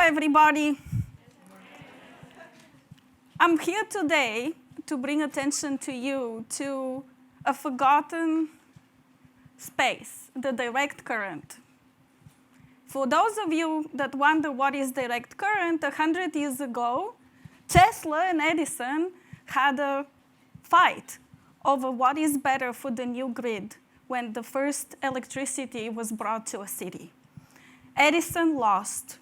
everybody. I'm here today to bring attention to you to a forgotten space, the direct current. For those of you that wonder what is direct current, 100 years ago, Tesla and Edison had a fight over what is better for the new grid when the first electricity was brought to a city. Edison lost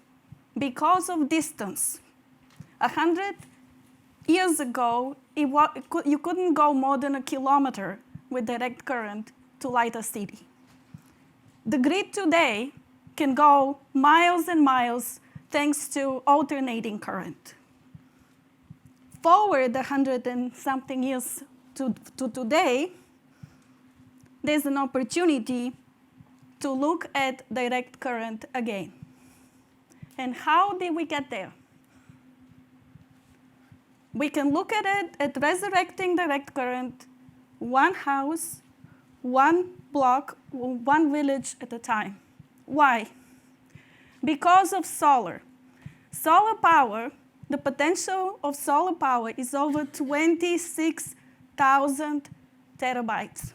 because of distance. 100 years ago, you couldn't go more than a kilometer with direct current to light a city. The grid today can go miles and miles thanks to alternating current. Forward 100 and something years to today, there's an opportunity to look at direct current again. And how did we get there? We can look at it at resurrecting direct current, one house, one block, one village at a time. Why? Because of solar. Solar power, the potential of solar power is over 26,000 terawatts.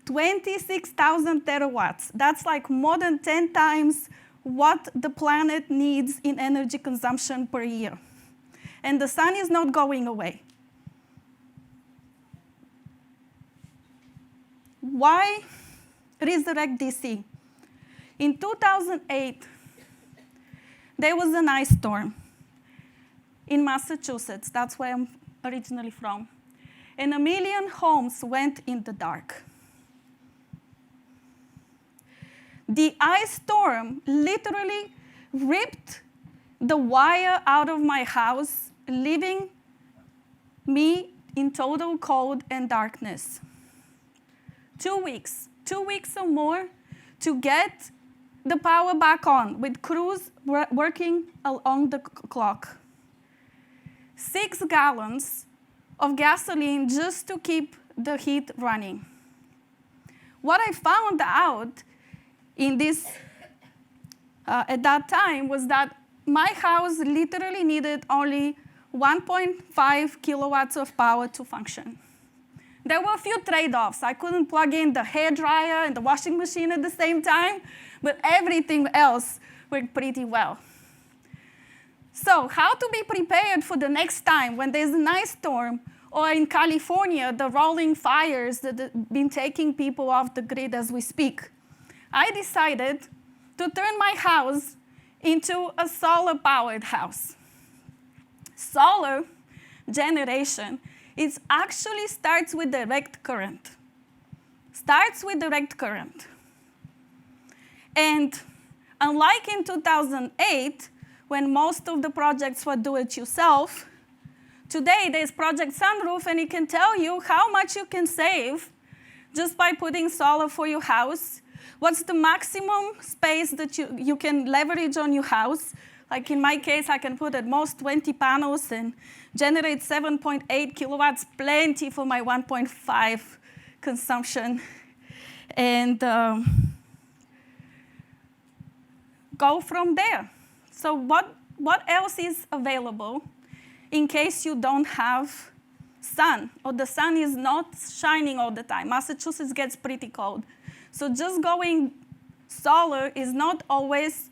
26,000 terawatts. That's like more than 10 times what the planet needs in energy consumption per year. And the sun is not going away. Why Resurrect DC? In 2008, there was an ice storm in Massachusetts. That's where I'm originally from. And 1 million homes went in the dark. The ice storm literally ripped the wire out of my house, leaving me in total cold and darkness. 2 weeks or more to get the power back on, with crews working along the clock. 6 gallons of gasoline just to keep the heat running. What I found out in this, at that time, was that my house literally needed only 1.5 kilowatts of power to function. There were a few trade-offs. I couldn't plug in the hairdryer and the washing machine at the same time, but everything else worked pretty well. So how to be prepared for the next time when there's an ice storm, or in California, the rolling fires that have been taking people off the grid as we speak? I decided to turn my house into a solar-powered house. Solar generation actually starts with direct current. And unlike in 2008, when most of the projects were do-it-yourself, today there's Project Sunroof, and it can tell you how much you can save just by putting solar for your house. What's the maximum space that you can leverage on your house? Like in my case, I can put at most 20 panels and generate 7.8 kilowatts, plenty for my 1.5 consumption. And go from there. So what else is available in case you don't have sun, or the sun is not shining all the time? Massachusetts gets pretty cold. So just going solar is not always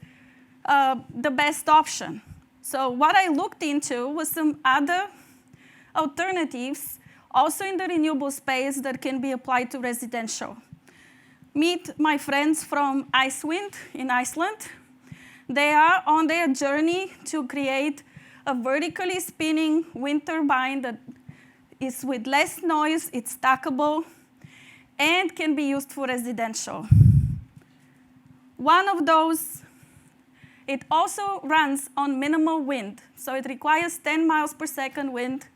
the best option. So what I looked into was some other alternatives, also in the renewable space, that can be applied to residential. Meet my friends from Icewind in Iceland. They are on their journey to create a vertically spinning wind turbine that is with less noise, it's stackable, and can be used for residential. One of those, it also runs on minimal wind, so it requires 10 miles per second wind,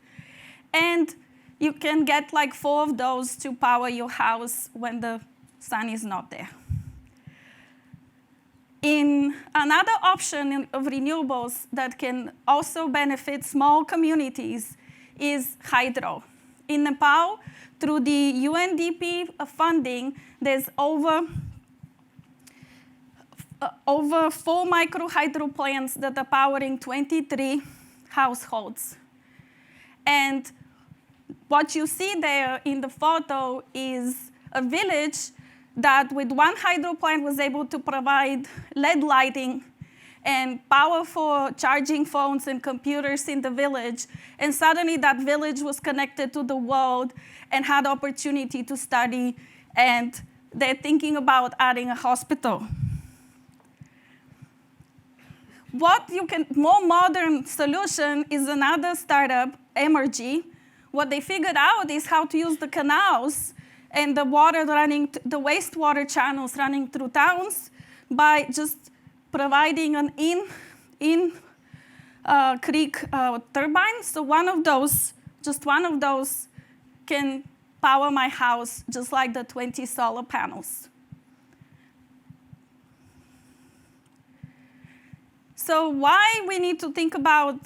and you can get like 4 of those to power your house when the sun is not there. In another option of renewables that can also benefit small communities is hydro. In Nepal, through the UNDP funding, there's over over 4 micro hydro plants that are powering 23 households. And what you see there in the photo is a village that with one hydro plant was able to provide LED lighting and power for charging phones and computers in the village. And suddenly that village was connected to the world and had opportunity to study, and they're thinking about adding a hospital. More modern solution is another startup, Emergy. What they figured out is how to use the canals and the the wastewater channels running through towns by just providing an creek turbine. So just one of those can power my house just like the 20 solar panels. So why we need to think about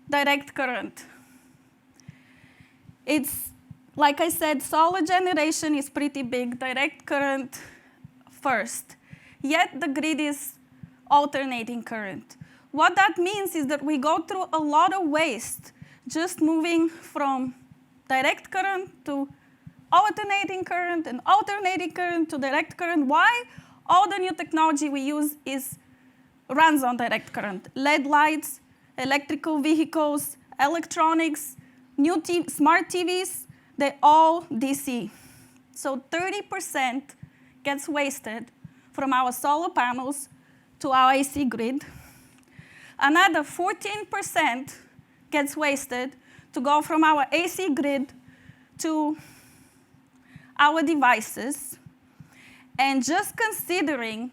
direct current? It's, like I said, solar generation is pretty big, direct current first. Yet the grid is alternating current. What that means is that we go through a lot of waste just moving from direct current to alternating current and alternating current to direct current. Why? All the new technology we use runs on direct current. LED lights, electrical vehicles, electronics, smart TVs, they're all DC. So 30% gets wasted from our solar panels to our AC grid. Another 14% gets wasted to go from our AC grid to our devices. And just considering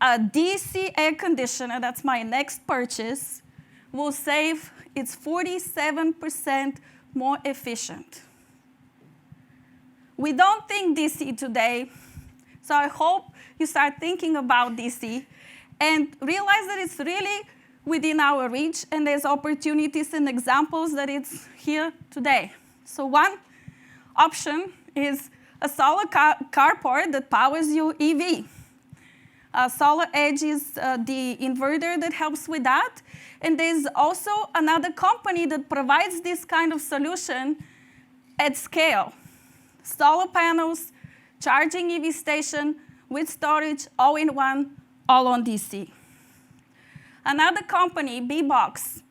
a DC air conditioner, that's my next purchase, will save, it's 47% more efficient. We don't think DC today, so I hope you start thinking about DC and realize that it's really within our reach, and there's opportunities and examples that it's here today. So one option is a solar carport that powers your EV. Solar Edge is the inverter that helps with that. And there's also another company that provides this kind of solution at scale. Solar panels, charging EV station with storage, all in one, all on DC. Another company, B-Box,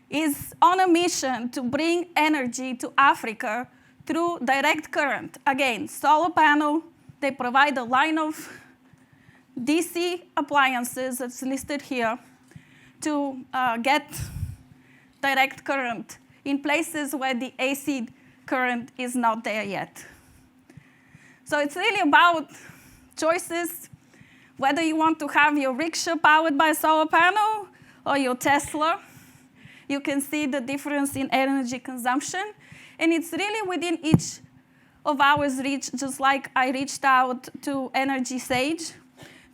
is on a mission to bring energy to Africa through direct current. Again, solar panel, they provide a line of DC appliances that's listed here to get direct current in places where the AC current is not there yet. So it's really about choices, whether you want to have your rickshaw powered by a solar panel or your Tesla. You can see the difference in energy consumption. And it's really within each of ours reach, just like I reached out to Energy Sage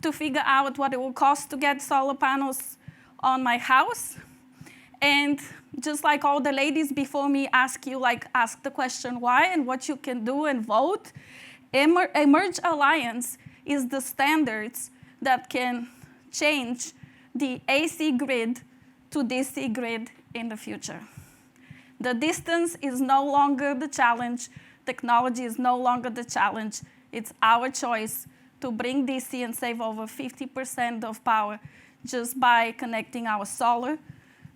to figure out what it will cost to get solar panels on my house. And just like all the ladies before me ask the question why and what you can do and vote, Emerge Alliance is the standards that can change the AC grid to DC grid in the future. The distance is no longer the challenge. Technology is no longer the challenge. It's our choice to bring DC and save over 50% of power just by connecting our solar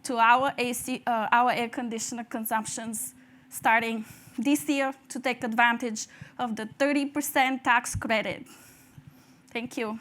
to our air conditioner consumptions starting this year to take advantage of the 30% tax credit. Thank you.